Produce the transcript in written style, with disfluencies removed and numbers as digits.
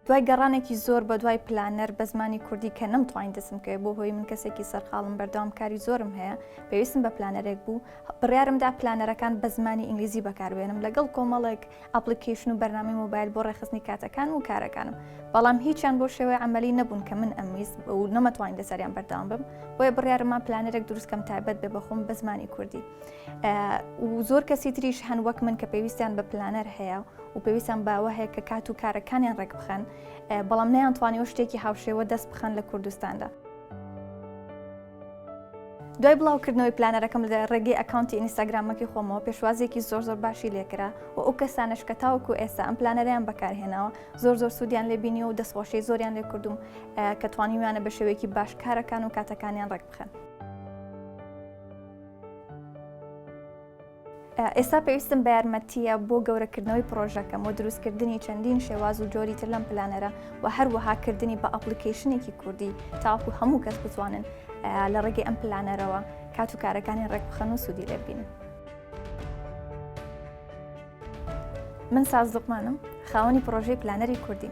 دوای گەڕانێکی زۆر بە دوای پلانەر بە زمانی کوردی کە نەمتوانین دەستم کرد بۆ هۆی من کەسێکی سەرقاڵم بەردەوام کاری زۆرم هەیە پێویستم بە پلانەرێک بوو بڕیارمدا پلانەرەکان بە زمانی ئینگلیزی بەکاربێنم لەگەڵ کۆمەڵێک ئەپلیکیشن و بەرنامەی مۆبایل بۆ ڕێخستنی کاتەکان و کارەکانم بەڵام هیچیان بۆ شێوەیە عەمەلی نەبوون کە من ئەمویست و نەمەتوانین لەسەریان بەردەوام بم بۆیە بڕیارمان پلانەرێک دروستکەم تایبەت بێ بەخۆم بە زمانی کوردی و زۆر کەسی تریش هەن وەک من کە پێویستیان بە پلانەر هەیە و پێویستیان باوە هەیە کە کات و کارەکانیان ڕێک بخەن بەڵام نەیانتوانیەوە شتێکی هاوشێوە دەست بخەن لە کوردستاندا. دوای بڵاوکردنەوەی پلانەرەکەم لە ڕێگەی ئەکاونتی ئینستاگرامەکەی خۆمەوە پێشوازێکی زۆر باشی لێکرا و ئەو کەسانش کە تاوەکو ئێستا ئەم پلانەرەیان بەکارهێناوە زۆر سوودیان لێبینی و دەستخۆشی زۆریان لێ کردوم کە توانیویانە بە شێوەیەکی باش کارەکان و کاتەکانیان ڕێک بخەن. ئێستا پێویستم بە یارمەتیە بۆ گەورەکردنەوەی پرۆژەکەم و دروستکردنی چەندین شێواز و جۆری تر لەم پلانەرە و هەروەهاکردنی بە ئەپلیکیشنێکی کوردی تاوەکو هەموو کەس بتوانن لە ڕێگەی ئەم پلانەرەوە کات و کارەکانی ڕێک بخەن و سوودی لێبینن. من ساز لوقمانم، خاوەنی پرۆژەی پلانەری کوردی.